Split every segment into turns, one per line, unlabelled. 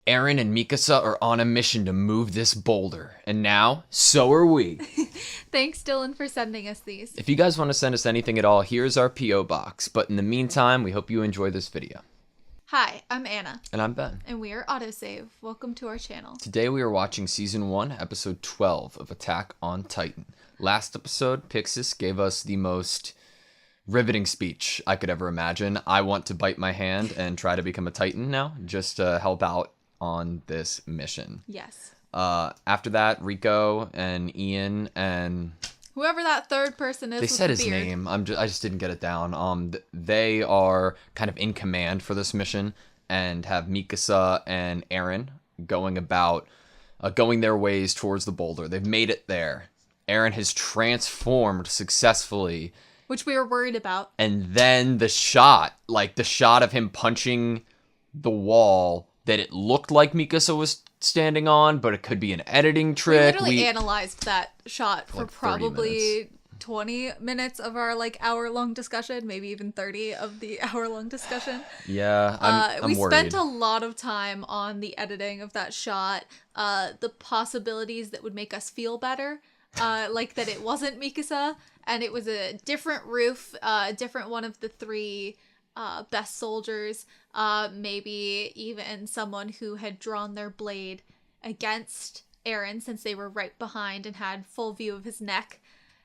Eren and Mikasa are on a mission to move this boulder, and now, so are we.
Thanks, Dylan, for sending us these.
If you guys want to send us anything at all, here's our P.O. box. But in the meantime, we hope you enjoy this video.
Hi, I'm Anna.
And I'm Ben.
And we are AutoSave. Welcome to our channel.
Today we are watching Season 1, Episode 12 of Attack on Titan. Last episode, Pixis gave us the most riveting speech I could ever imagine. I want to bite my hand and try to become a Titan now, just to help out on this mission.
Yes.
After that, Rico and Ian and
whoever that third person is.
They
with
said
the
his
beard.
name. I just didn't get it down. They are kind of in command for this mission and have Mikasa and Eren going their ways towards the boulder. They've made it there. Eren has transformed successfully,
which we were worried about.
And then the shot of him punching the wall that it looked like Mikasa was standing on, but it could be an editing trick.
We literally analyzed that shot for
like
probably 20 minutes of our hour-long discussion, maybe even 30 of the hour-long discussion.
Yeah, I'm
we
worried.
spent a lot of time on the editing of that shot, the possibilities that would make us feel better, like that it wasn't Mikasa, and it was a different roof, a different one of the three best soldiers, maybe even someone who had drawn their blade against Eren since they were right behind and had full view of his neck.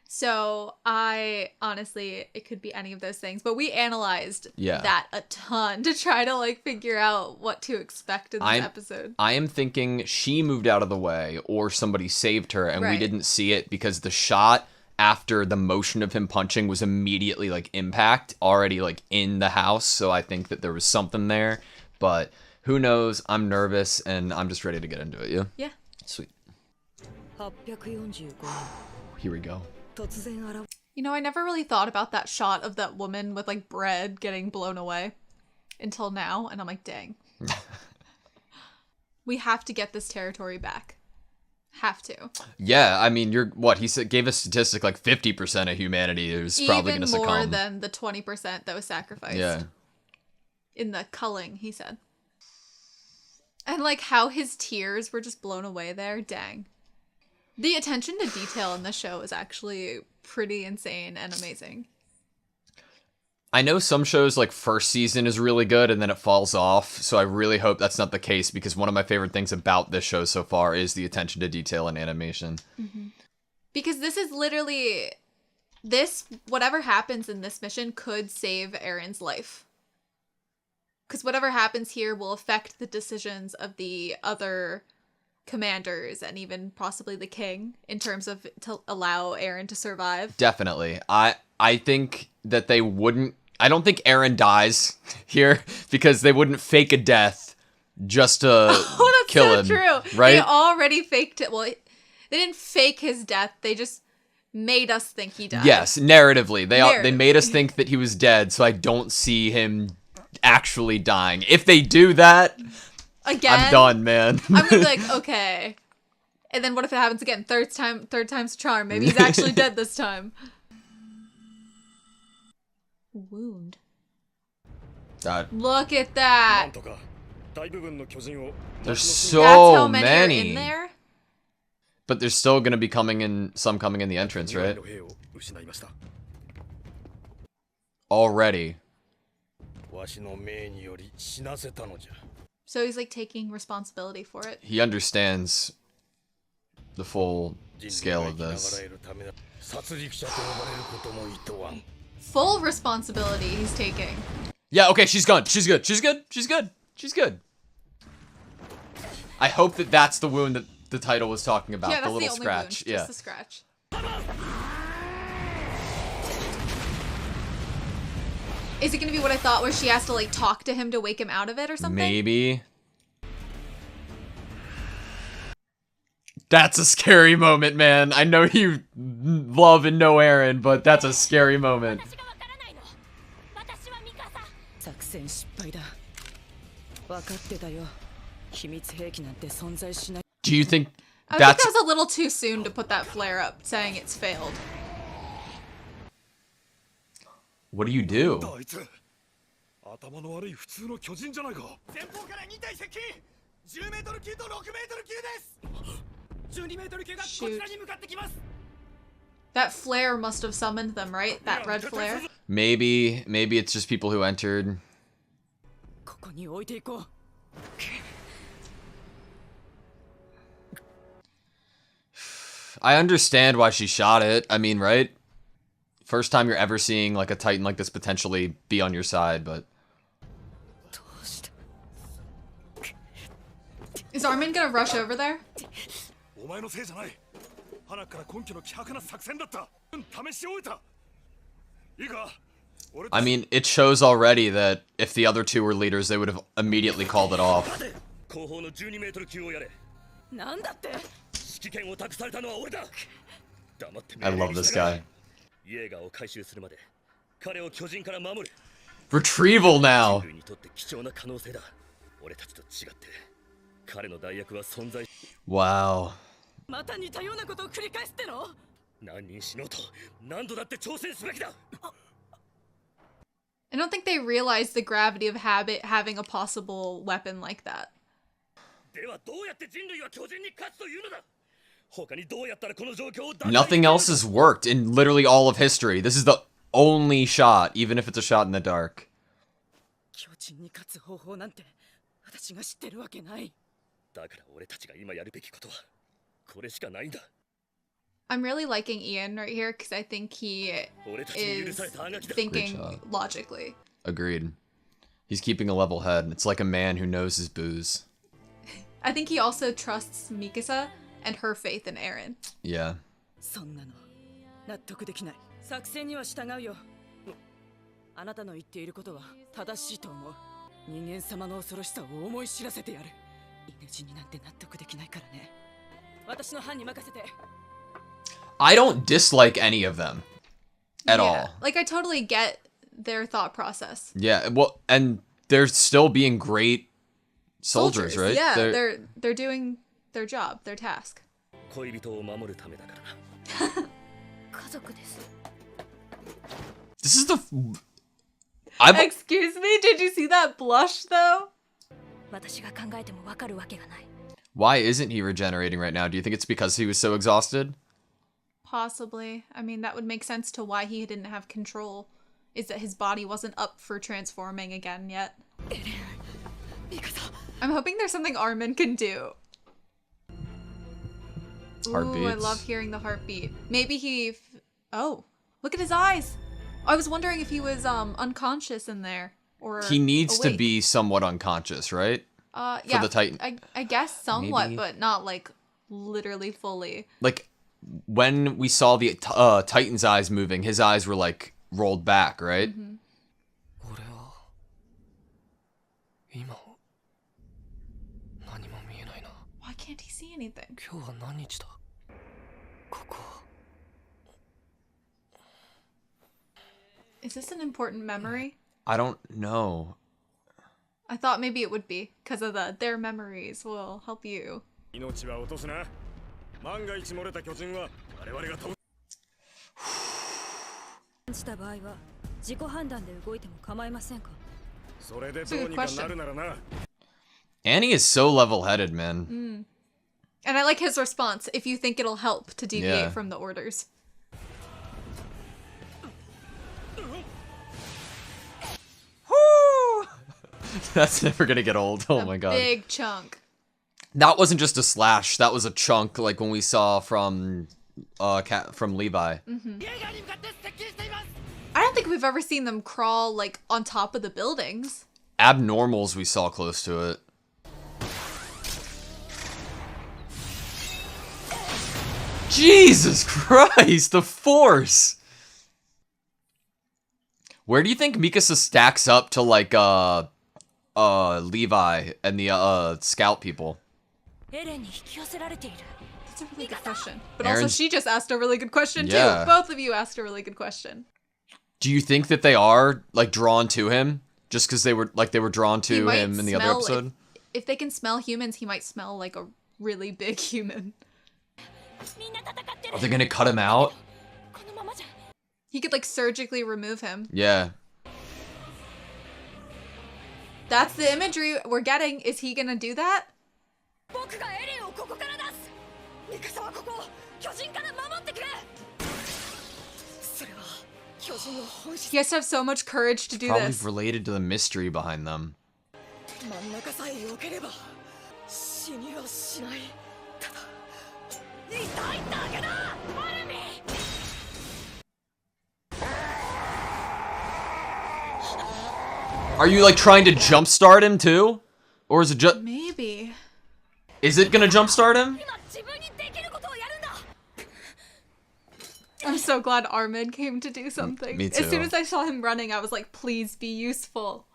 So honestly, it could be any of those things, but we analyzed that a ton to try to figure out what to expect in this episode.
I am thinking she moved out of the way or somebody saved her and we didn't see it because the shot after the motion of him punching was immediately impact already in the house. So I think that there was something there, but who knows? I'm nervous and I'm just ready to get into it. Yeah.
Yeah.
Sweet. Here we go.
You know, I never really thought about that shot of that woman with bread getting blown away until now. And I'm like, dang, we have to get this territory back. Have to.
Yeah, I mean, he gave a statistic 50% of humanity is probably going to succumb.
Even more than the 20% that was sacrificed.
Yeah.
In the culling, he said. And how his tears were just blown away there. Dang. The attention to detail in this show is actually pretty insane and amazing.
I know some shows first season is really good and then it falls off, so I really hope that's not the case because one of my favorite things about this show so far is the attention to detail and animation.
Mm-hmm. Because this is literally, whatever happens in this mission could save Eren's life. Because whatever happens here will affect the decisions of the other commanders and even possibly the king in terms of to allow Eren to survive.
Definitely. I think that they wouldn't. I don't think Eren dies here because they wouldn't fake a death just to kill him.
True.
Right?
They already faked it. Well, they didn't fake his death. They just made us think he died.
Yes, narratively. They made us think that he was dead, so I don't see him actually dying. If they do that,
again,
I'm done, man.
I'm gonna be okay. And then what if it happens again? Third time's a charm. Maybe he's actually dead this time. Wound. Look at that.
There's so
That's how many
many.
Are in there?
But there's still gonna be coming in the entrance, right? Already.
So he's taking responsibility for it.
He understands the full scale of this.
Full responsibility he's taking.
Yeah, okay, she's gone. She's good. She's good. She's good. She's good. I hope that that's the wound that the title was talking about.
Yeah, that's
the little
the only
scratch.
wound. Just the scratch. Is it going to be what I thought where she has to talk to him to wake him out of it or something?
Maybe. That's a scary moment, man. I know you love and know Eren, but that's a scary moment. Do you think
I think that was a little too soon to put that flare up saying it's failed.
What do you do?
Shoot. That flare must have summoned them, right? That red flare?
Maybe it's just people who entered. I understand why she shot it. I mean, right? First time you're ever seeing like a Titan like this potentially be on your side, but...
Is Armin gonna rush over there?
I mean, it shows already that if the other two were leaders, they would have immediately called it off. I love this guy. Retrieval now! Wow.
I don't think they realize the gravity of having a possible weapon like that.
Nothing else has worked in literally all of history. This is the only shot, even if it's a shot in the dark.
I'm really liking Ian right here because I think he is thinking logically.
Agreed. He's keeping a level head. It's like a man who knows his booze.
I think he also trusts Mikasa and her faith in Eren.
Yeah. I don't dislike any of them at all.
Like, I totally get their thought process.
Yeah, well, and they're still being great soldiers, right?
Yeah, they're doing their job, their task.
This is the...
Excuse me, did you see that blush, though?
Why isn't he regenerating right now? Do you think it's because he was so exhausted?
Possibly. I mean, that would make sense to why he didn't have control. Is that his body wasn't up for transforming again yet. I'm hoping there's something Armin can do.
Heartbeats.
Ooh, I love hearing the heartbeat. Maybe he... Oh, look at his eyes! I was wondering if he was unconscious in there. Or
he needs
awake.
to be somewhat unconscious, right?
Yeah,
for the Titan.
I guess somewhat,
Maybe.
but not like literally fully.
Like when we saw the Titan's eyes moving, his eyes were like rolled back, right?
Mm-hmm. Why can't he see anything? Is this an important memory?
I don't know.
I thought maybe it would be, because of their memories will help you. That's a good question.
Annie is so level-headed, man.
And I like his response, if you think it'll help to deviate from the orders.
That's never gonna get old. Oh my god.
Big chunk.
That wasn't just a slash. That was a chunk, like when we saw from Levi.
Mm-hmm. I don't think we've ever seen them crawl like on top of the buildings.
Abnormals we saw close to it. Jesus Christ, the force! Where do you think Mikasa stacks up to like Levi and the scout people?
That's a really good question. But
Eren's...
also she just asked a really good question
Yeah.
too. Both of you asked a really good question.
Do you think that they are like drawn to him just because they were drawn to him in the other episode?
If they can smell humans, he might smell like a really big human.
Are they gonna cut him out?
He could like surgically remove him.
Yeah.
That's the imagery we're getting. Is he gonna do that? He has to have so much courage to do
Probably
this.
related to the mystery behind them. Are you like trying to jumpstart him too? Or is it just...
Maybe.
Is it gonna jumpstart him?
I'm so glad Armin came to do something.
Me too.
As soon as I saw him running, I was like, please be useful.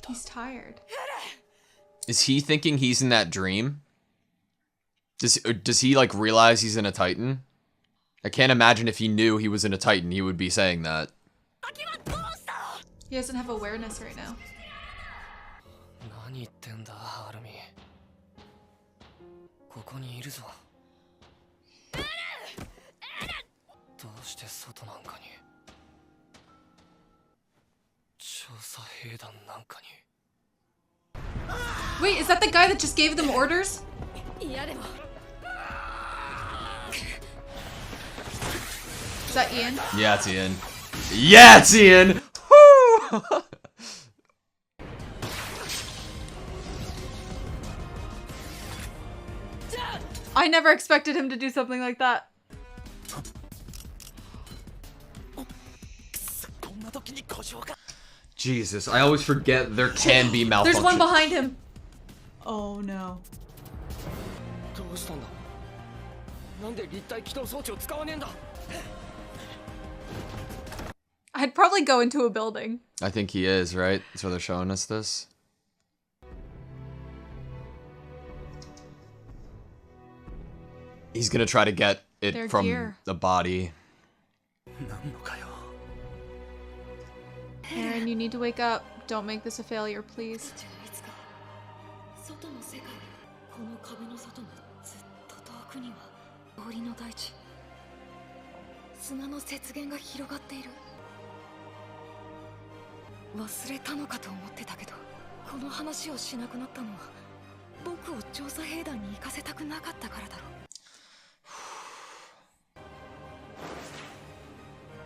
He's tired.
Is he thinking he's in that dream? Does he like realize he's in a Titan? I can't imagine if he knew he was in a Titan, he would be saying that.
He doesn't have awareness right now. Wait, is that the guy that just gave them orders? Is that Ian?
Yeah, it's Ian. Yeah, it's Ian! Woo!
I never expected him to do something like that.
Jesus, I always forget there can be malfunction.
There's one behind him. Oh no. I'd probably go into a building.
I think he is, right? That's why they're showing us this. He's gonna try to get it
Their
from
gear.
the body.
Aaron, you need to wake up. Don't make this a failure, please.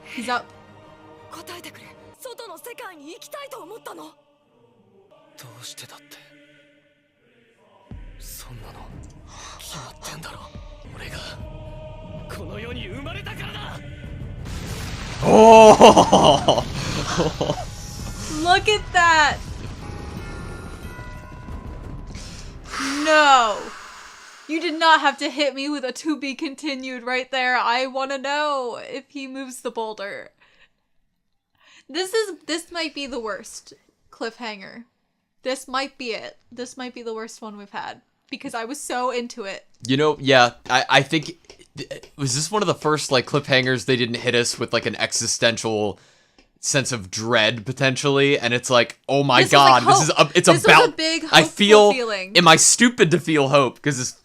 He's up.
Oh!
Look at that! No! You did not have to hit me with a to be continued right there. I want to know if he moves the boulder. This might be the worst cliffhanger. This might be it. This might be the worst one we've had. Because I was so into it.
You know, yeah, I think... Was this one of the first, like, cliffhangers they didn't hit us with, like, an existential sense of dread, potentially? And it's like, oh my god, this is about...
Was a big
I feel...
feeling.
Am I stupid to feel hope? Because it's...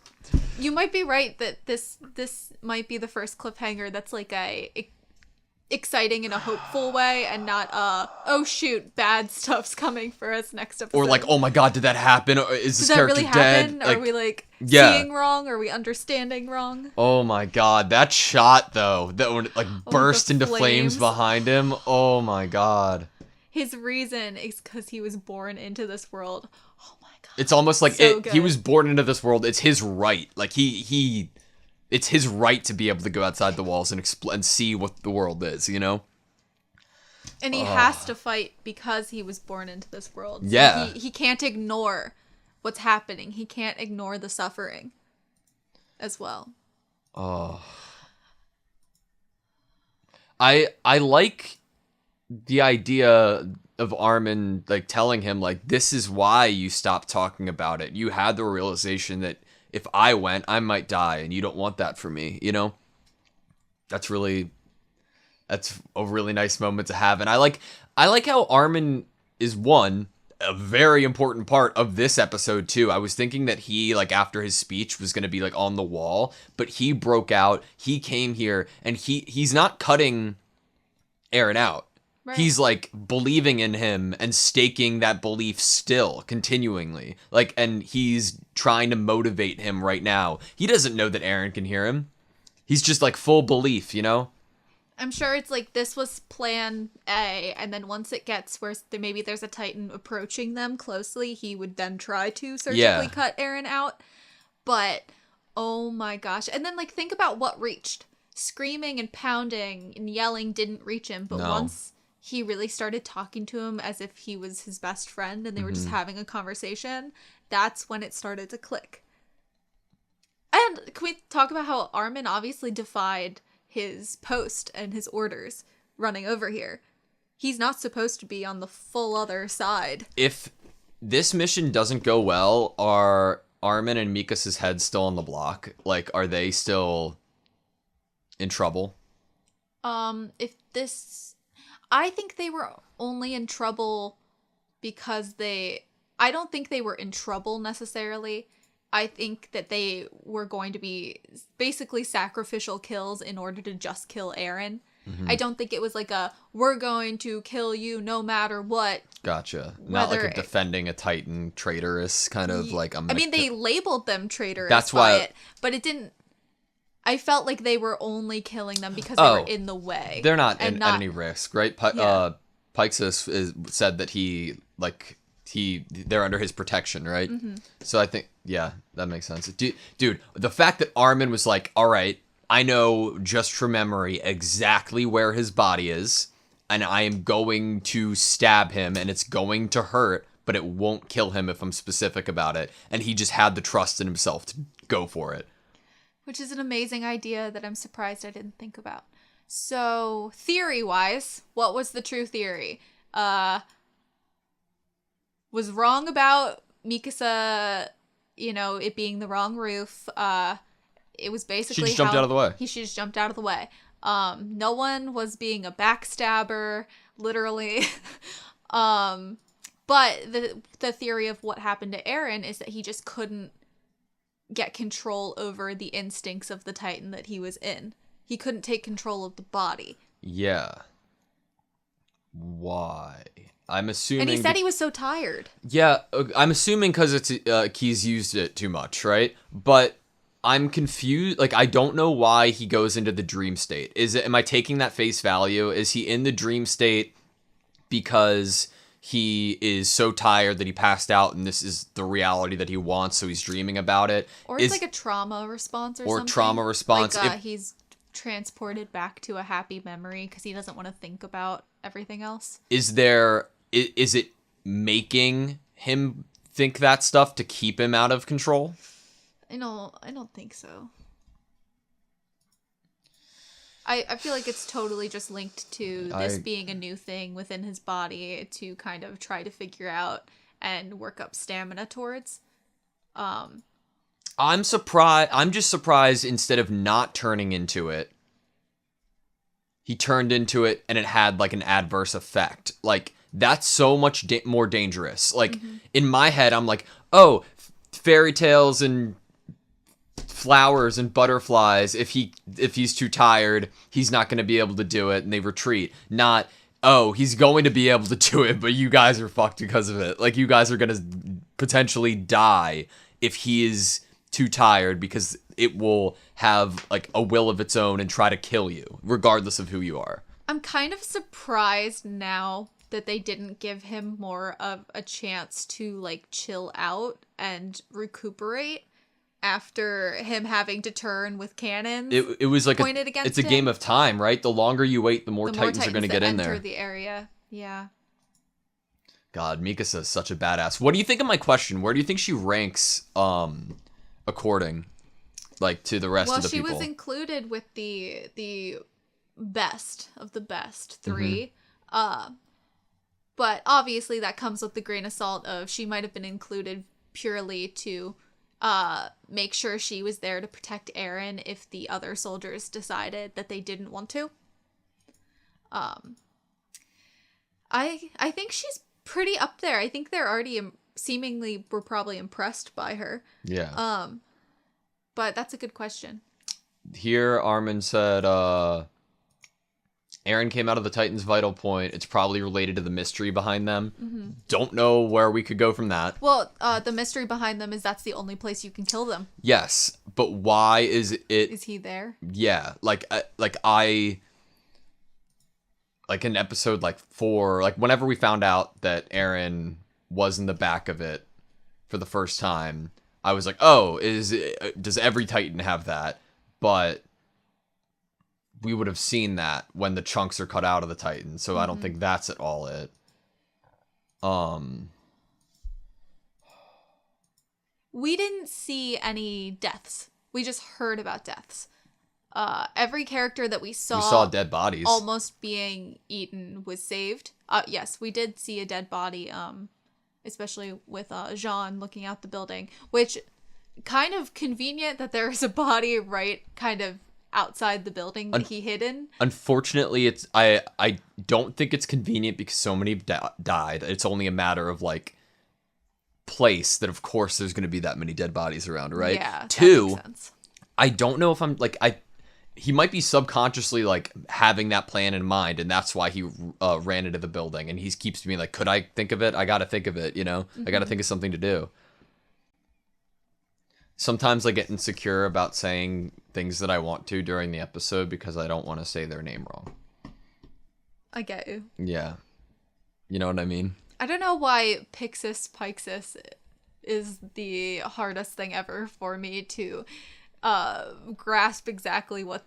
You might be right that this might be the first cliffhanger that's, like, exciting in a hopeful way and not oh shoot, bad stuff's coming for us next episode.
Or like, oh my god, did that happen? Or is this character
really happen?
dead?
Are we like
yeah.
seeing wrong? Are we understanding wrong?
Oh my god, that shot though, that when it like burst into flames behind him. Oh my god.
His reason is because he was born into this world. Oh my god.
It's almost like
so
he was born into this world. It's his right. Like it's his right to be able to go outside the walls and see what the world is, you know?
And he has to fight because he was born into this world. So
yeah.
He can't ignore what's happening. He can't ignore the suffering as well.
Oh. I like the idea of Armin like telling him like, this is why you stopped talking about it. You had the realization that if I went, I might die, and you don't want that for me, you know? That's a really nice moment to have. And I like how Armin is, one, a very important part of this episode too. I was thinking that he, like, after his speech was going to be like on the wall, but he broke out. He came here, and he's not cutting Aaron out.
Right.
He's like believing in him and staking that belief still continually. Like, and he's trying to motivate him right now. He doesn't know that Aaron can hear him. He's just like full belief, you know?
I'm sure it's like this was plan A, and then once it gets where maybe there's a Titan approaching them closely, he would then try to surgically cut Aaron out. But, oh my gosh. And then, like, think about what reached. Screaming and pounding and yelling didn't reach him, but once he really started talking to him as if he was his best friend and they were just having a conversation, that's when it started to click. And can we talk about how Armin obviously defied his post and his orders running over here? He's not supposed to be on the full other side.
If this mission doesn't go well, are Armin and Mikasa's heads still on the block? Like, are they still in trouble?
I think they were only in trouble because I don't think they were in trouble necessarily. I think that they were going to be basically sacrificial kills in order to just kill Aaron. Mm-hmm. I don't think it was like we're going to kill you no matter what.
Gotcha. Not like a defending a Titan traitorous kind of like...
they labeled them traitorous. That's why it, but it didn't... I felt like they were only killing them because they were in the way.
They're not at any risk, right? Pixis said that they're under his protection, right? Mm-hmm. So I think, yeah, that makes sense. Dude, the fact that Armin was like, all right, I know just from memory exactly where his body is, and I am going to stab him, and it's going to hurt, but it won't kill him if I'm specific about it. And he just had the trust in himself to go for it.
Which is an amazing idea that I'm surprised I didn't think about. So, theory-wise, what was the true theory? Was wrong about Mikasa, it being the wrong roof. It was basically
she just jumped out of the way.
She just jumped out of the way. No one was being a backstabber, literally. But the theory of what happened to Aaron is that he just couldn't get control over the instincts of the Titan that he was in. He couldn't take control of the body.
Yeah. Why? I'm assuming...
And he said he was so tired.
Yeah, I'm assuming because he's used it too much, right? But I'm confused. Like, I don't know why he goes into the dream state. Am I taking that face value? Is he in the dream state because he is so tired that he passed out and this is the reality that he wants, so he's dreaming about it?
Or it's like a trauma response or something.
Or trauma response.
Like he's transported back to a happy memory because he doesn't want to think about everything else. Is
it making him think that stuff to keep him out of control?
I don't think so. I feel like it's totally just linked to this being a new thing within his body to kind of try to figure out and work up stamina towards.
I'm surprised. I'm just surprised instead of not turning into it, he turned into it and it had like an adverse effect. Like, that's so much more dangerous. Like, in my head, I'm like, oh, fairy tales and flowers and butterflies. If he's too tired, he's not going to be able to do it, and they retreat. Not, oh, he's going to be able to do it, but you guys are fucked because of it. Like, you guys are going to potentially die if he is too tired, because it will have like a will of its own and try to kill you, regardless of who you are.
I'm kind of surprised now that they didn't give him more of a chance to like chill out and recuperate after him having to turn with cannons.
It was like
pointed against
it's a game of time, right? The longer you wait, the more Titans are going to get in there.
The area, yeah.
God, Mikasa is such a badass. What do you think of my question? Where do you think she ranks, according, like, to the rest of the people?
Well, she was included with the best of the best three. But obviously that comes with the grain of salt of she might have been included purely to make sure she was there to protect Aaron if the other soldiers decided that they didn't want to. I think she's pretty up there. I think they're already seemingly were probably impressed by her.
Yeah.
But that's a good question.
Here, Armin said, Aaron came out of the Titan's vital point. It's probably related to the mystery behind them. Mm-hmm. Don't know where we could go from that.
Well, the mystery behind them is that's the only place you can kill them.
Yes, but why is it?
Is he there?
Yeah, like in episode 4, like whenever we found out that Aaron was in the back of it for the first time, I was like, oh, does every Titan have that? But we would have seen that when the chunks are cut out of the Titan, so I don't think that's at all it.
We didn't see any deaths. We just heard about deaths. Every character that we saw
dead bodies
almost being eaten was saved. Yes, we did see a dead body, especially with Jean looking out the building, which kind of convenient that there is a body right kind of outside the building that he hid in.
Unfortunately, it's I don't think it's convenient because so many died. It's only a matter of place that of course there's going to be that many dead bodies around, right?
Yeah.
2,
that makes sense.
I don't know if I'm he might be subconsciously having that plan in mind, and that's why he ran into the building, and he keeps being like, could I think of it? I got to think of it, I got to think of something to do. Sometimes I get insecure about saying things that I want to during the episode because I don't want to say their name wrong.
I get you.
Yeah. You know what I mean?
I don't know why Pixis is the hardest thing ever for me to grasp exactly what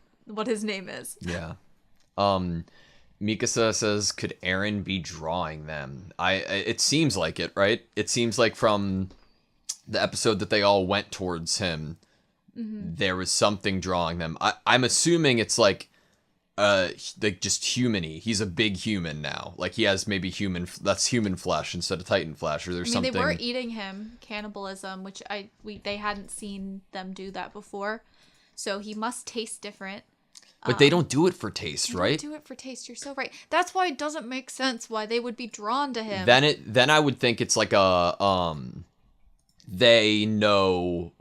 his name is.
Yeah. Mikasa says, could Aaron be drawing them? It seems like it, right? It seems like from the episode that they all went towards him, there was something drawing them. I'm assuming it's just human-y. He's a big human now. He has maybe human flesh instead of Titan flesh, or there's something.
They were eating him, cannibalism, which they hadn't seen them do that before. So he must taste different.
But they don't do it for taste, right?
They don't do it for taste. You're so right. That's why it doesn't make sense why they would be drawn to him.
Then I would think it's they know,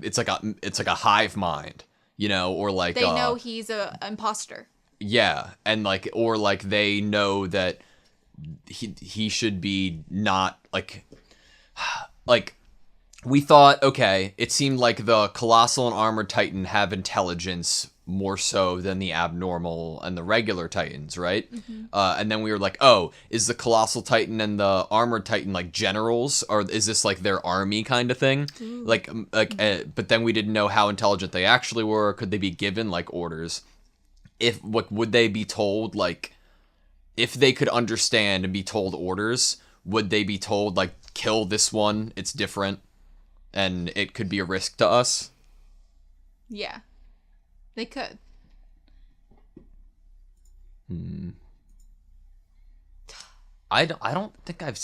it's like a hive mind, or
they know he's a imposter.
Yeah, and they know that he should be not we thought, okay, it seemed like the Colossal and Armored Titan have intelligence more so than the abnormal and the regular Titans, right? Mm-hmm. And then we were like, oh, is the Colossal Titan and the Armored Titan generals, or is this their army kind of thing? Ooh. But then we didn't know how intelligent they actually were. Could they be given orders? Would they be told if they could understand and be told orders? Would they be told kill this one? It's different, and it could be a risk to us.
Yeah. They could.
I don't think I've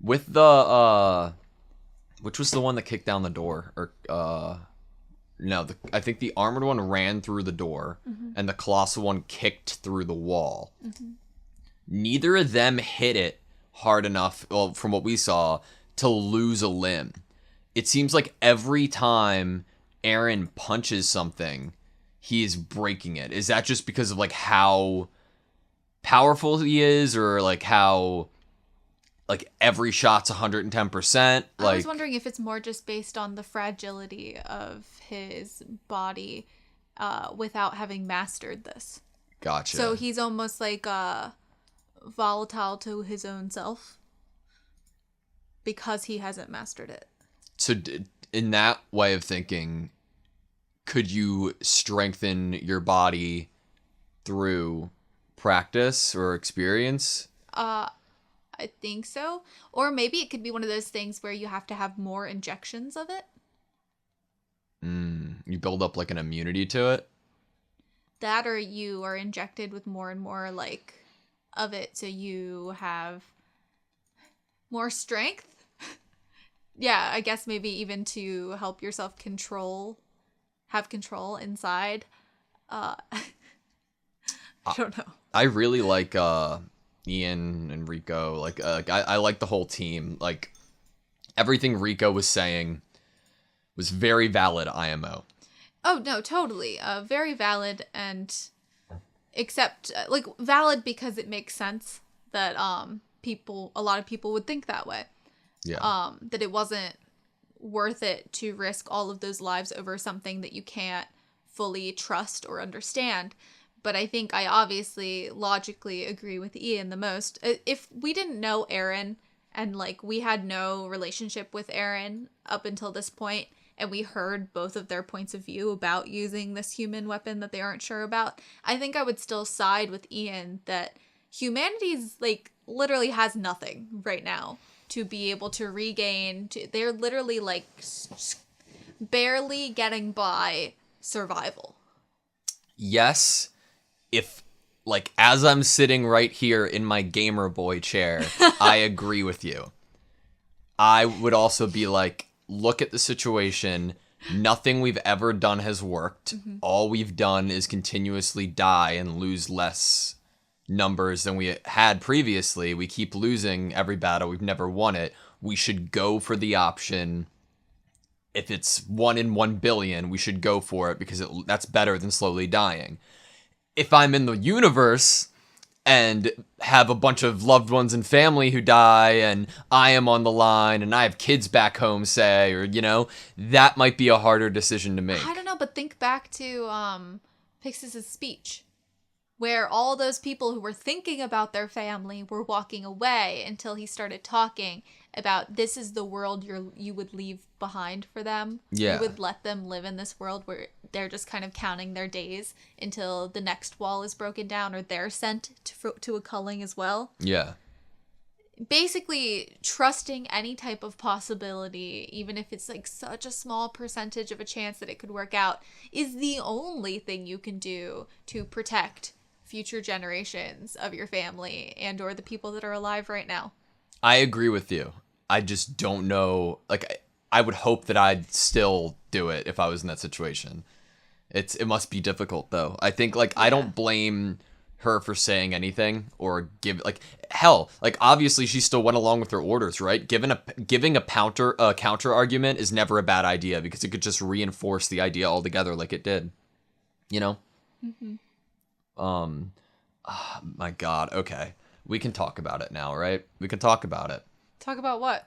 with the which was the one that kicked down the door, or no, I think the armored one ran through the door, and the colossal one kicked through the wall. Neither of them hit it hard enough, well, from what we saw, to lose a limb. It seems like every time Aaron punches something, he is breaking it. Is that just because of how powerful he is, or how every shot's 110%?
I was wondering if it's more just based on the fragility of his body without having mastered this.
Gotcha.
So he's almost volatile to his own self because he hasn't mastered it.
So in that way of thinking, could you strengthen your body through practice or experience?
I think so. Or maybe it could be one of those things where you have to have more injections of it.
You build up an immunity to it?
That, or you are injected with more and more of it, so you have more strength. Yeah, I guess maybe even to help yourself have control inside. I don't know.
I really like Ian and Rico. Like, I like the whole team. Like, everything Rico was saying was very valid IMO.
Oh, no, totally. Very valid, and except, like, valid because it makes sense that a lot of people would think that way.
Yeah.
That it wasn't worth it to risk all of those lives over something that you can't fully trust or understand. But I think I obviously logically agree with Ian the most. If we didn't know Aaron and like we had no relationship with Aaron up until this point, and we heard both of their points of view about using this human weapon that they aren't sure about, I think I would still side with Ian that humanity's like literally has nothing right now to be able to regain. They're literally like barely getting by survival.
Yes, if, like, as I'm sitting right here in my gamer boy chair, I agree with you. I would also be like, look at the situation. Nothing we've ever done has worked. Mm-hmm. All we've done is continuously die and lose less numbers than we had previously. We keep losing every battle. We've never won it. We should go for the option. If it's 1 in 1 billion, we should go for it because that's better than slowly dying. If I'm in the universe and have a bunch of loved ones and family who die and I am on the line and I have kids back home, say, or, you know, that might be a harder decision to make.
I don't know, but think back to Pixis' speech, where all those people who were thinking about their family were walking away until he started talking about this is the world you would leave behind for them.
Yeah.
You would let them live in this world where they're just kind of counting their days until the next wall is broken down or they're sent to a culling as well.
Yeah.
Basically, trusting any type of possibility, even if it's like such a small percentage of a chance that it could work out, is the only thing you can do to protect future generations of your family and or the people that are alive right now.
I agree with you. I just don't know. Like, I would hope that I'd still do it if I was in that situation. It must be difficult, though. I think, like, yeah. I don't blame her for saying anything or like, hell, like, obviously she still went along with her orders, right? Giving a counter argument is never a bad idea because it could just reinforce the idea altogether like it did. You know? Mm-hmm. Oh, my God. Okay. We can talk about it now, right? We can talk about it.
Talk about what?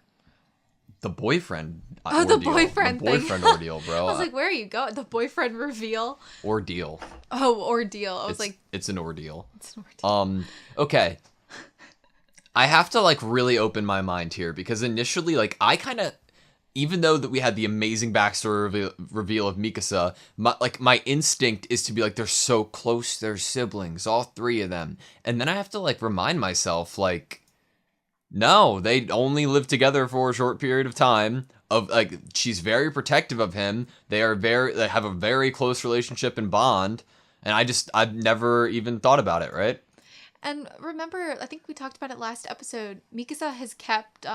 The boyfriend
ordeal. The boyfriend
thing. The boyfriend ordeal, bro.
I was like, where are you going? The boyfriend reveal?
Ordeal.
Oh, ordeal. I was like...
It's an ordeal.
It's an ordeal.
Okay. I have to, like, really open my mind here because initially, like, I kind of... Even though that we had the amazing backstory reveal of Mikasa, my instinct is to be like, they're so close, they're siblings, all three of them. And then I have to, like, remind myself, like, no, they only live together for a short period of time. Of like, she's very protective of him. They have a very close relationship and bond. And I've never even thought about it, right?
And remember, I think we talked about it last episode, Mikasa has kept,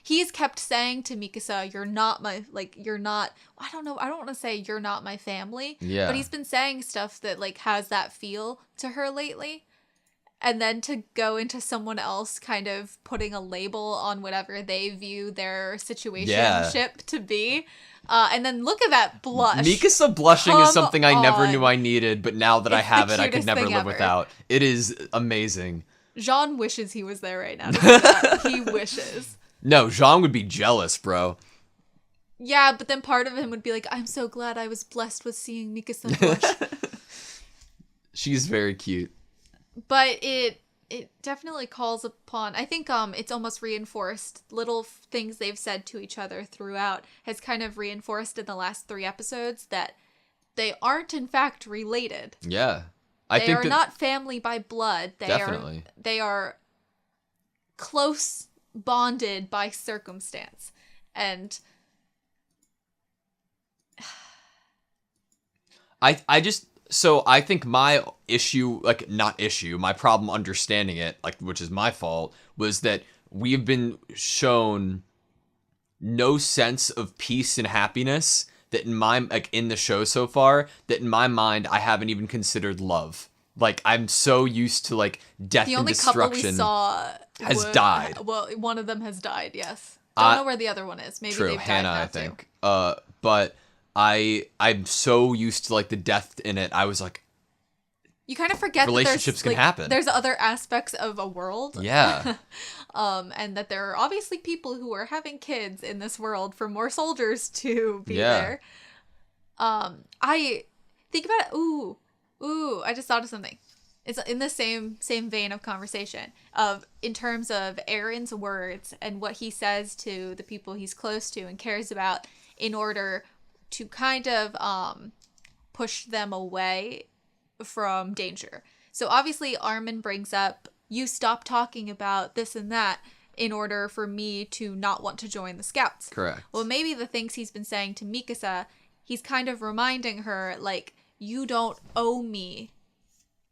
he's kept saying to Mikasa, you're not my, like, you're not, I don't want to say you're not my family.
Yeah.
But he's been saying stuff that, like, has that feel to her lately. And then to go into someone else kind of putting a label on whatever they view their situationship to be. And then look at that blush.
Mikasa blushing is something I never knew I needed, but now that I have it, I could never live without. It is amazing.
Jean wishes he was there right now. He wishes.
No, Jean would be jealous, bro.
Yeah, but then part of him would be like, I'm so glad I was blessed with seeing Mikasa blush.
She's very cute.
But it definitely calls upon, I think it's almost reinforced, little things they've said to each other throughout has kind of reinforced in the last 3 episodes that they aren't in fact related.
Yeah.
They are not family by blood.
Definitely.
They are close bonded by circumstance. And
So I think my issue, like, not issue, my problem understanding it, like, which is my fault, was that we've been shown no sense of peace and happiness that in the show so far, that in my mind, I haven't even considered love Like, I'm so used to, like, death
The
and
only couple we
destruction
saw
has died.
Well, one of them has died, yes. Don't know where the other one is. Maybe
True,
they've
Hannah,
died now
I think.
too.
But I'm so used to, like, the death in it. I was like,
you kind of forget
relationships
that
can happen.
There's other aspects of a world.
Yeah.
And that there are obviously people who are having kids in this world for more soldiers to be there. I think about it. Ooh, I just thought of something. It's in the same vein of conversation of in terms of Aaron's words and what he says to the people he's close to and cares about in order to kind of push them away from danger. So obviously Armin brings up, you stop talking about this and that in order for me to not want to join the scouts.
Correct.
Well, maybe the things he's been saying to Mikasa, he's kind of reminding her, like, you don't owe me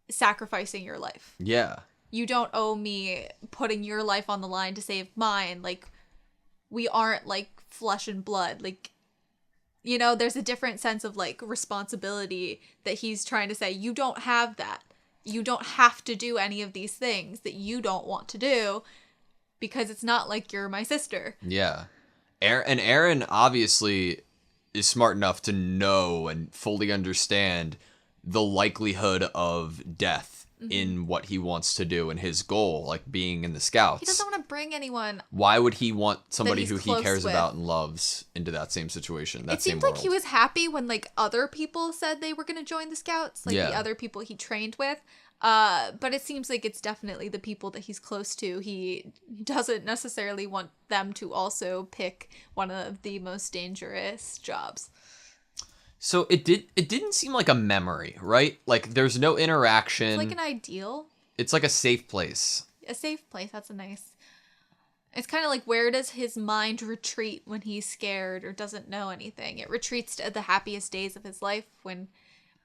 sacrificing your life.
Yeah.
You don't owe me putting your life on the line to save mine. Like, we aren't, like, flesh and blood. Like, you know, there's a different sense of, like, responsibility that he's trying to say. You don't have that. You don't have to do any of these things that you don't want to do because it's not like you're my sister.
Yeah. Aaron obviously is smart enough to know and fully understand the likelihood of death in what he wants to do and his goal, like being in the scouts.
He doesn't want to bring anyone.
Why would he want somebody who he cares
with.
about and loves into that same situation? That
it seemed like he was happy when, like, other people said they were going to join the scouts, like the other people he trained with. But it seems like it's definitely the people that he's close to. He doesn't necessarily want them to also pick one of the most dangerous jobs.
So it didn't seem like a memory, right? Like, there's no interaction.
It's like an ideal.
It's like a safe place.
A safe place. That's a nice. It's kind of like, where does his mind retreat when he's scared or doesn't know anything? It retreats to the happiest days of his life when,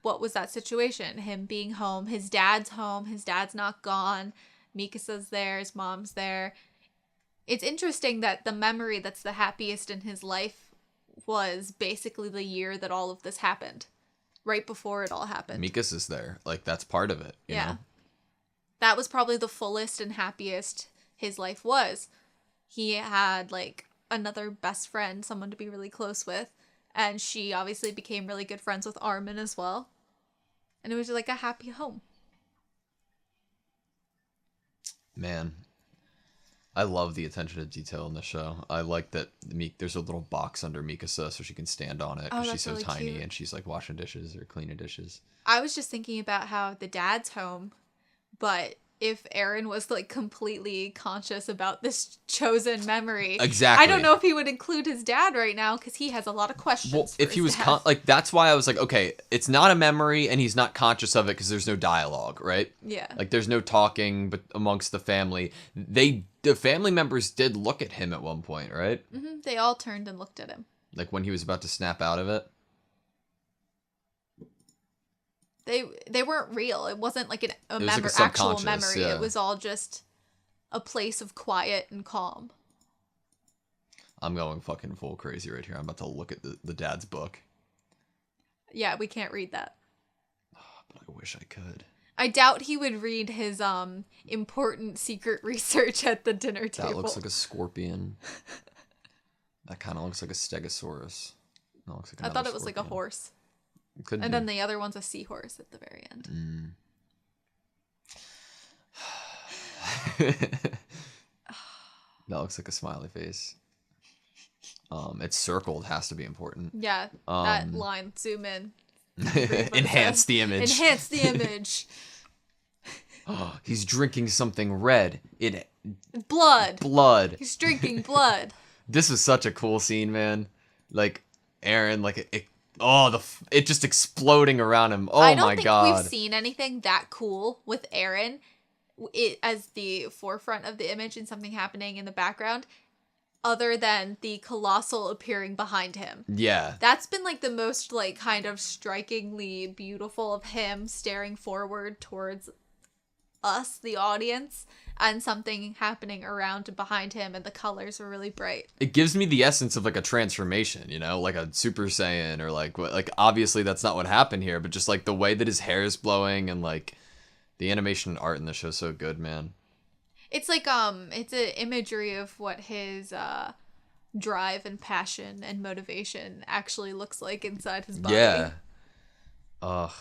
what was that situation? Him being home. His dad's home. His dad's not gone. Mikasa's there. His mom's there. It's interesting that the memory that's the happiest in his life was basically the year that all of this happened. Right before it all happened.
Mikasa's there. Like, that's part of it, you know?
That was probably the fullest and happiest his life was. He had, like, another best friend, someone to be really close with. And she obviously became really good friends with Armin as well. And it was like a happy home.
Man, I love the attention to detail in the show. I like that there's a little box under Mikasa so she can stand on it because she's so really tiny cute. And she's like washing dishes or cleaning dishes.
I was just thinking about how the dad's home, but if Aaron was like completely conscious about this chosen memory,
exactly.
I don't know if he would include his dad right now because he has a lot of questions.
Well, if he was like, that's why I was like, okay, it's not a memory and he's not conscious of it because there's no dialogue, right?
Yeah.
Like, there's no talking but amongst the family. The family members did look at him at one point, right?
Mm-hmm. They all turned and looked at him.
Like when he was about to snap out of it.
They weren't real. It wasn't like
like
actual memory.
Yeah.
It was all just a place of quiet and calm.
I'm going fucking full crazy right here. I'm about to look at the dad's book.
Yeah, we can't read that.
But I wish I could.
I doubt he would read his important secret research at the dinner table.
That looks like a scorpion. That kind of looks like a stegosaurus. That looks like
I thought it was like a horse.
Could
and then the other one's a seahorse at the very end.
That looks like a smiley face. It's circled, has to be important.
Yeah, that line, zoom in.
Enhance the image.
Enhance the image.
Oh, he's drinking something red.
Blood. He's drinking blood.
This was such a cool scene, man. Like, Aaron, like, it just exploding around him. Oh my god. I don't think
we've seen anything that cool with Aaron as the forefront of the image and something happening in the background other than the colossal appearing behind him.
Yeah.
That's been like the most like kind of strikingly beautiful of him staring forward towards us, the audience, and something happening around and behind him, and the colors are really bright.
It gives me the essence of like a transformation, you know, like a Super Saiyan, or like obviously that's not what happened here, but just like the way that his hair is blowing and like The animation and art in this show is so good, man.
It's like it's an imagery of what his drive and passion and motivation actually looks like inside his body.
Yeah. Ugh.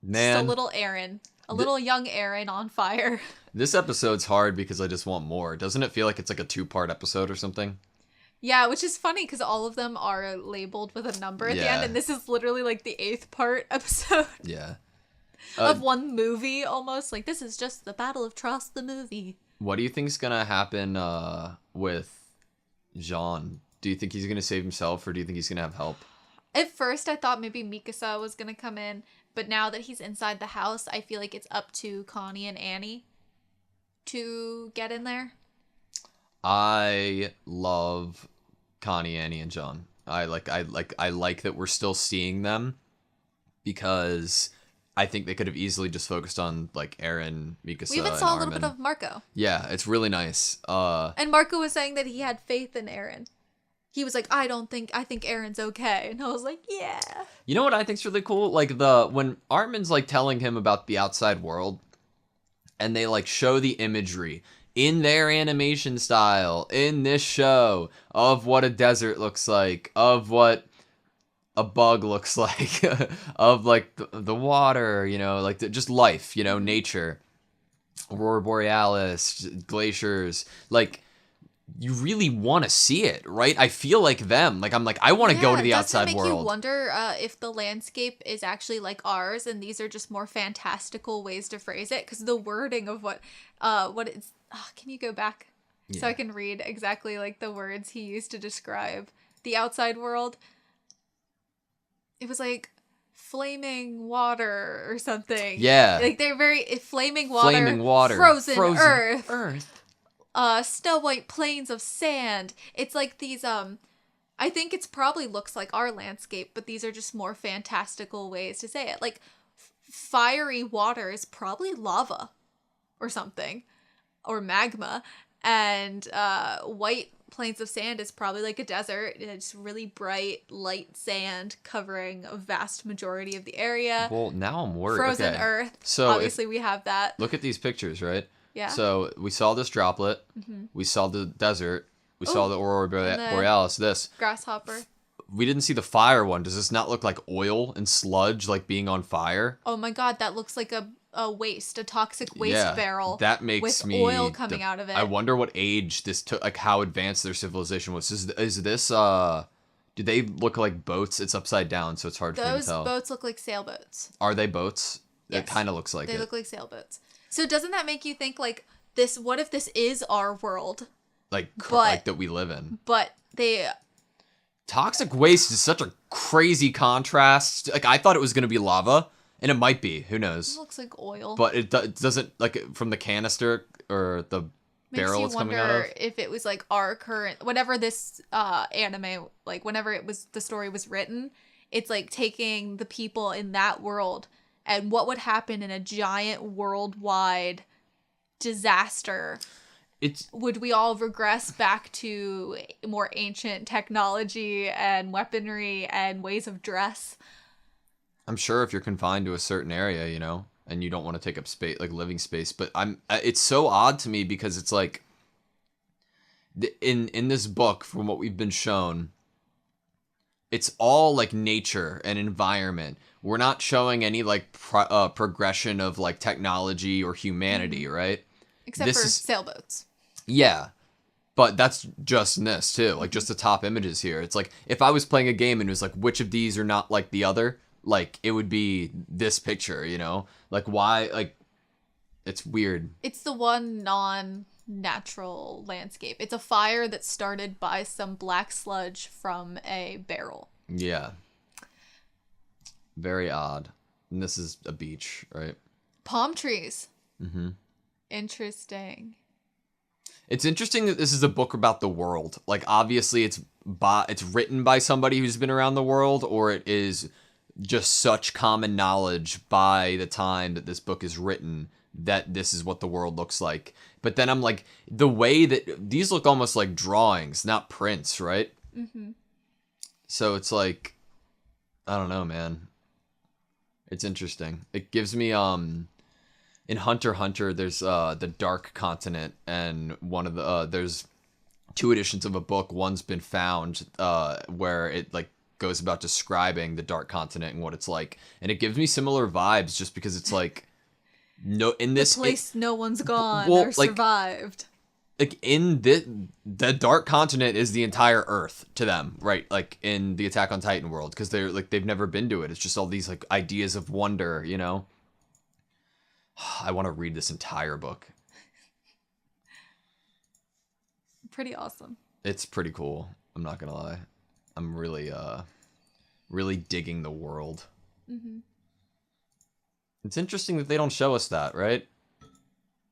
Man.
Just a little Aaron. A little young Aaron on fire.
This episode's hard because I just want more. Doesn't it feel like it's like a 2-part episode or something?
Yeah, which is funny because all of them are labeled with a number at the end, and this is literally like the 8th part episode.
Yeah.
Of one movie, almost. Like, this is just the Battle of Trost, the movie.
What do you think's gonna happen with Jean? Do you think he's gonna save himself, or do you think he's gonna have help?
At first, I thought maybe Mikasa was gonna come in, but now that he's inside the house, I feel like it's up to Connie and Annie to get in there.
I love Connie, Annie, and John. I like that we're still seeing them, because I think they could have easily just focused on like Aaron, Mikasa,
we even
and
saw a
Armin.
little bit of Marco.
Yeah, it's really nice.
And Marco was saying that he had faith in Aaron. He was like, I think Aaron's okay. And I was like, yeah.
You know what I think's really cool? Like when Armin's like telling him about the outside world, and they like show the imagery in their animation style in this show of what a desert looks like, of what a bug looks like, of like the water, you know, like just life, you know, nature, aurora borealis, glaciers, like you really want to see it, right? I feel like them. Like I'm like I want to go to the outside world.
Does it make you wonder if the landscape is actually like ours, and these are just more fantastical ways to phrase it? Because the wording of what it's. Can you go back so I can read exactly like the words he used to describe the outside world? It was like flaming water or something.
Yeah.
Like they're very flaming water, frozen earth. Snow white plains of sand. It's like these I think it's probably looks like our landscape, but these are just more fantastical ways to say it. Like fiery water is probably lava or something, or magma, and white plains of sand is probably like a desert. It's really bright, light sand covering a vast majority of the area.
Well, now I'm worried.
Frozen earth. So obviously we have that.
Look at these pictures, right?
Yeah.
So we saw this droplet. Mm-hmm. We saw the desert. We saw the aurora borealis. This
grasshopper.
We didn't see the fire one. Does this not look like oil and sludge, like being on fire?
Oh my god, that looks like a toxic waste barrel.
That makes
with oil coming out of it.
I wonder what age this took, like how advanced their civilization was. Is this do they look like boats? It's upside down, so it's hard for me to tell.
Those boats look like sailboats.
Are they boats?
Yes.
It kind of looks like
They look like sailboats. So doesn't that make you think like this? What if this is our world?
Like that we live in.
But they.
Toxic waste is such a crazy contrast. Like I thought it was gonna be lava, and it might be. Who knows?
It looks like oil.
But it doesn't, like from the canister or the barrel it's coming out of.
Makes you wonder if it was like our current, whenever this anime, like whenever it was the story was written, it's like taking the people in that world and what would happen in a giant worldwide disaster. Would we all regress back to more ancient technology and weaponry and ways of dress?
I'm sure if you're confined to a certain area, you know, and you don't want to take up space, like living space, but it's so odd to me because it's like in this book, from what we've been shown, it's all like nature and environment. We're not showing any like progression of like technology or humanity, right?
Except for sailboats.
Yeah. But that's just in this too. Like just the top images here. It's like if I was playing a game and it was like which of these are not like the other, like it would be this picture, you know? Like why, like it's weird.
It's the one non-natural landscape. It's a fire that started by some black sludge from a barrel.
Yeah. Very odd. And this is a beach, right?
Palm trees.
Mm-hmm.
Interesting.
It's interesting that this is a book about the world. Like obviously it's written by somebody who's been around the world, or it is just such common knowledge by the time that this book is written that this is what the world looks like. But then I'm like, the way that these look almost like drawings, not prints, right?
Mm-hmm.
So it's like, I don't know, man. It's interesting. It gives me in Hunter x Hunter, there's the Dark Continent, and one of the there's two editions of a book. One's been found where it like goes about describing the Dark Continent and what it's like, and it gives me similar vibes just because it's like no in this
the place no one's gone
well,
or survived.
Like in the Dark Continent is the entire Earth to them, right? Like in the Attack on Titan world, because they're like they've never been to it. It's just all these like ideas of wonder, you know. I want to read this entire book.
Pretty awesome.
It's pretty cool. I'm not gonna lie. I'm really digging the world. Mm-hmm. It's interesting that they don't show us that, right?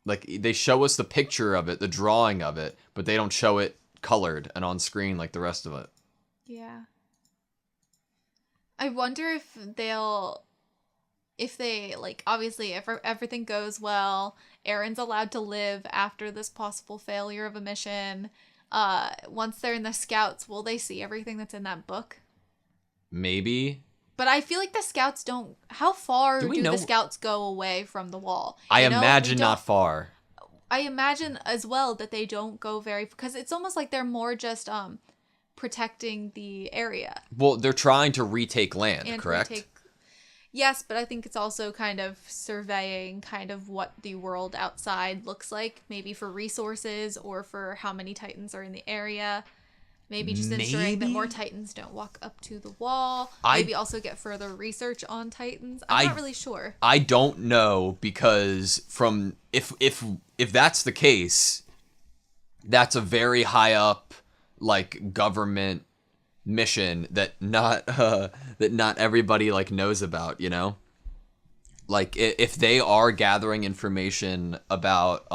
Like, they show us the picture of it, the drawing of it, but they don't show it colored and on screen like the rest of it.
Yeah. I wonder if they, like, obviously, if everything goes well, Aaron's allowed to live after this possible failure of a mission. Once they're in the Scouts, will they see everything that's in that book?
Maybe.
But I feel like the Scouts don't... How far do the Scouts go away from the wall?
I imagine not far.
I imagine as well that they don't go very... Because it's almost like they're more just protecting the area.
Well, they're trying to retake land, correct?
Yes, but I think it's also kind of surveying kind of what the world outside looks like. Maybe for resources or for how many Titans are in the area. Maybe just ensuring that more Titans don't walk up to the wall. Maybe also get further research on Titans. I'm not really sure.
I don't know, because from if that's the case, that's a very high up like government mission that not everybody like knows about, you know? Like if they are gathering information about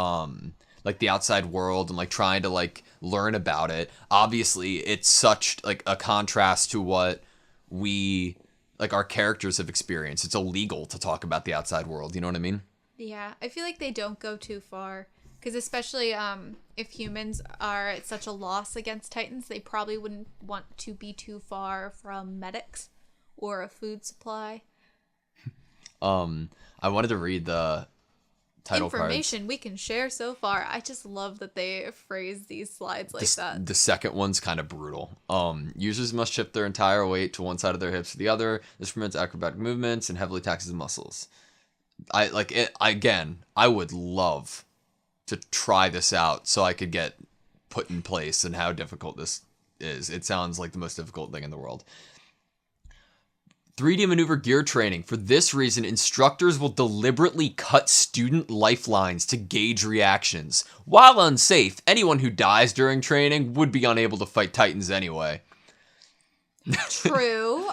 like the outside world and like trying to like learn about it, obviously it's such like a contrast to what we like our characters have experienced. It's illegal to talk about the outside world, you know what I mean?
Yeah, I feel like they don't go too far, because especially if humans are at such a loss against Titans, they probably wouldn't want to be too far from medics or a food supply.
I wanted to read the title
information
cards.
We can share so far. I just love that they phrase these slides like that.
The second one's kind of brutal. Users must shift their entire weight to one side of their hips to the other. This prevents acrobatic movements and heavily taxes the muscles. I like it. Again, I would love to try this out so I could get put in place and how difficult this is. It sounds like the most difficult thing in the world. 3D maneuver gear training. For this reason, instructors will deliberately cut student lifelines to gauge reactions. While unsafe, anyone who dies during training would be unable to fight Titans anyway.
True.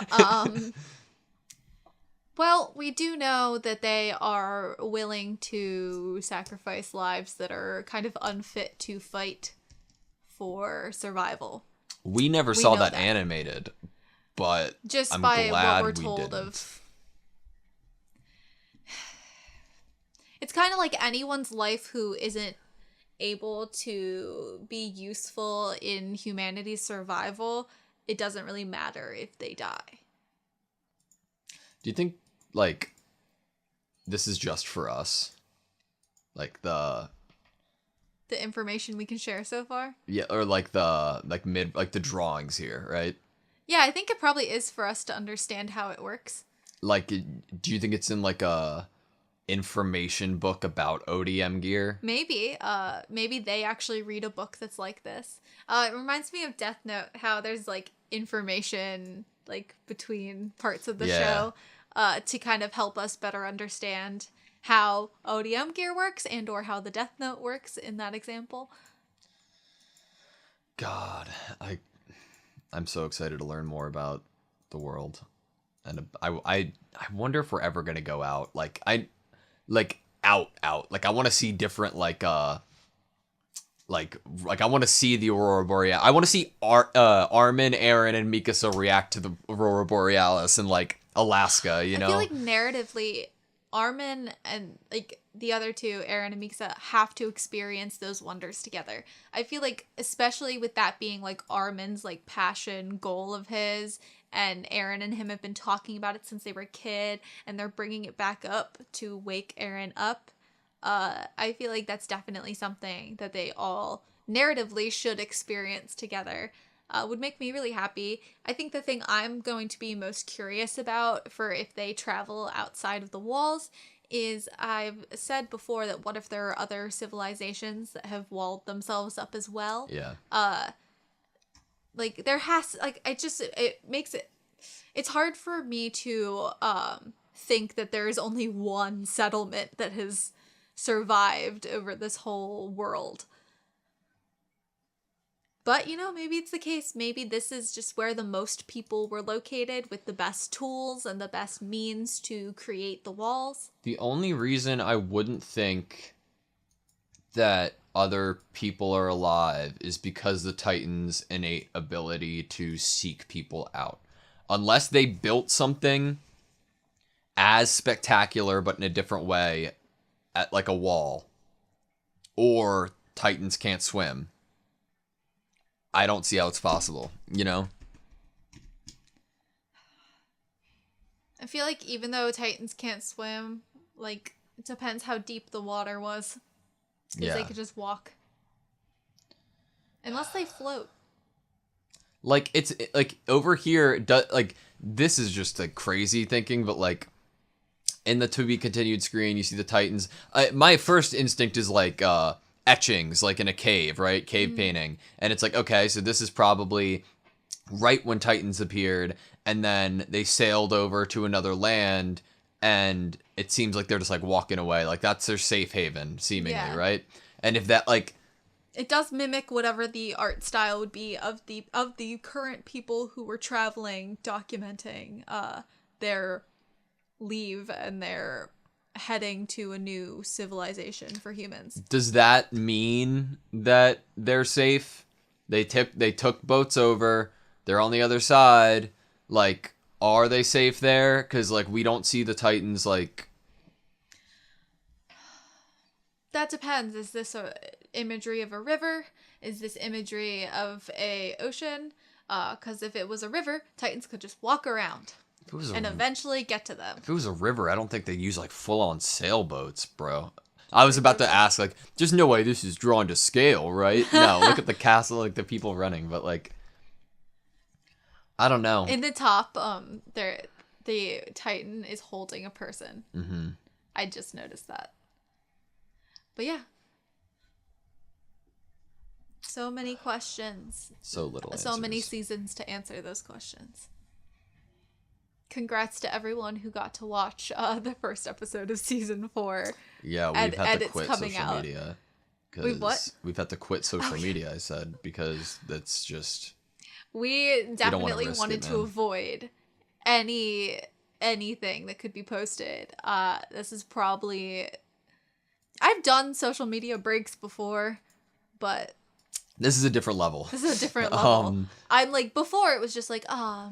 Well, we do know that they are willing to sacrifice lives that are kind of unfit to fight for survival.
We never saw that animated, but
just
I'm
by
glad
what we're told of. It's kind of like anyone's life who isn't able to be useful in humanity's survival. It doesn't really matter if they die.
Do you think, like, this is just for us? Like the
information we can share so far?
Yeah, or like the the drawings here, right?
Yeah, I think it probably is for us to understand how it works.
Like, do you think it's in like a information book about ODM gear?
Maybe. Maybe they actually read a book that's like this. It reminds me of Death Note, how there's like information like between parts of the show to kind of help us better understand how ODM gear works and or how the Death Note works in that example.
God, I'm so excited to learn more about the world. And I wonder if we're ever going to go out. Like out. Like I want to see different like I want to see the Aurora Borealis. I want to see Armin, Eren, and Mikasa react to the Aurora Borealis in like Alaska, you know?
I feel like narratively, Armin and like the other two, Eren and Mikasa, have to experience those wonders together. I feel like, especially with that being like Armin's like passion goal of his, and Eren and him have been talking about it since they were a kid, and they're bringing it back up to wake Eren up. I feel like that's definitely something that they all narratively should experience together. Would make me really happy. I think the thing I'm going to be most curious about for if they travel outside of the walls is, I've said before that what if there are other civilizations that have walled themselves up as well?
Yeah.
Like there has, like, it makes it, it's hard for me to think that there is only one settlement that has survived over this whole world. But, maybe it's the case. Maybe this is just where the most people were located with the best tools and the best means to create the walls.
The only reason I wouldn't think that other people are alive is because the Titans' innate ability to seek people out. Unless they built something as spectacular but in a different way, at like a wall, or Titans can't swim, I don't see how it's possible,
I feel like even though Titans can't swim, like, it depends how deep the water was. Because they could just walk. Unless they float.
Like, it's, like, over here, like, this is just, like, crazy thinking, but, like, in the to-be-continued screen, you see the Titans. My first instinct is, like, etchings, like in a cave, right? Cave painting. And it's like, okay, so this is probably right when Titans appeared, and then they sailed over to another land, and it seems like they're just like walking away. Like that's their safe haven, seemingly, right? And if that, like,
it does mimic whatever the art style would be of the current people who were traveling, documenting their leave and their heading to a new civilization for humans.
Does that mean that they're safe? They took boats over. They're on the other side. Like, are they safe there? Because, like, we don't see the Titans, like...
That depends. Is this a imagery of a river? Is this imagery of a ocean? Because if it was a river, Titans could just walk around and eventually get to them.
If it was a river, I don't think they use, like, full-on sailboats, bro. I was about to ask, like, there's no way this is drawn to scale, right? No, look at the castle, like, the people running, but, like, I don't know.
In the top, the Titan is holding a person.
Mm-hmm.
I just noticed that. But yeah. So many questions.
So little answers.
So many seasons to answer those questions. Congrats to everyone who got to watch the first episode of season 4.
Yeah, we've had to quit social media.
We've what?
We've had to quit social media, I said, because that's just...
We definitely wanted to avoid anything that could be posted. This is probably... I've done social media breaks before, but...
This is a different level.
This is a different level. I'm like, before it was just like,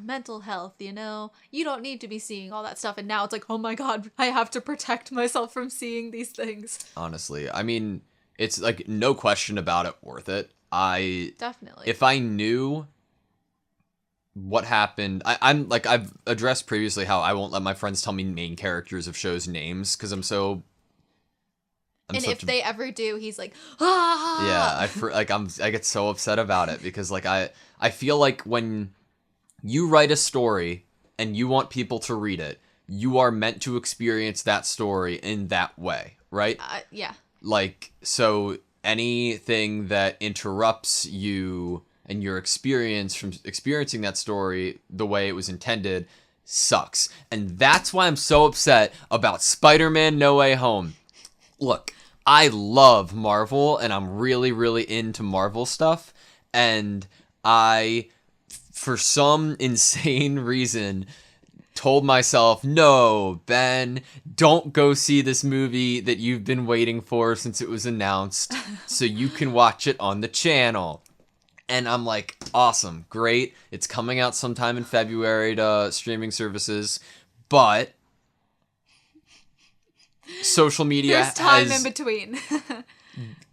mental health, you don't need to be seeing all that stuff. And now it's like, oh my God, I have to protect myself from seeing these things.
Honestly, I mean, it's like no question about it worth it.
Definitely.
If I knew what happened, I'm like, I've addressed previously how I won't let my friends tell me main characters of shows' names because I'm
if they ever do, he's like, ah.
Yeah, I get so upset about it because like I feel like when you write a story and you want people to read it, you are meant to experience that story in that way, right?
Yeah.
Like, so anything that interrupts you and your experience from experiencing that story the way it was intended sucks. And that's why I'm so upset about Spider-Man No Way Home. Look, I love Marvel, and I'm really, really into Marvel stuff, and I, for some insane reason, told myself, no, Ben, don't go see this movie that you've been waiting for since it was announced, so you can watch it on the channel. And I'm like, awesome, great, it's coming out sometime in February to streaming services, but... social media
There's time in between.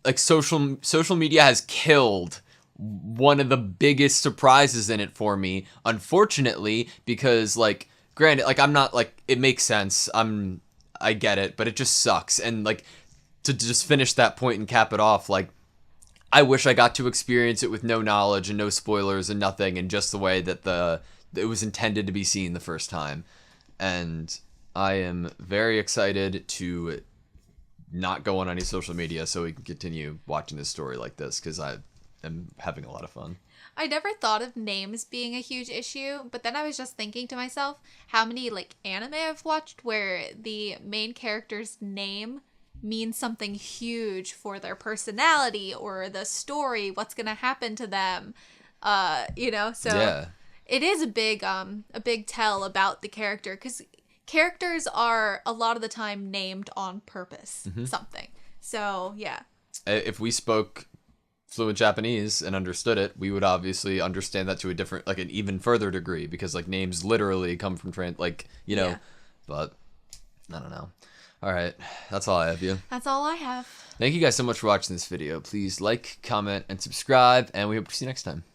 Like social media has killed one of the biggest surprises in it for me, unfortunately, because like granted, like I'm not like, it makes sense, I get it, but it just sucks. And like to just finish that point and cap it off, like, I wish I got to experience it with no knowledge and no spoilers and nothing, and just the way that it was intended to be seen the first time. And I am very excited to not go on any social media so we can continue watching this story like this, because I am having a lot of fun.
I never thought of names being a huge issue, but then I was just thinking to myself how many like anime I've watched where the main character's name means something huge for their personality or the story, what's gonna happen to them. So
Yeah.
it is a big tell about the character, because characters are a lot of the time named on purpose. Something. So yeah.
If we spoke fluent Japanese and understood it, we would obviously understand that to a different, like, an even further degree, because like names literally come from
Yeah.
But I don't know. All right, that's all I have, you.
That's all I have.
Thank you guys so much for watching this video. Please like, comment, and subscribe, and we hope to see you next time.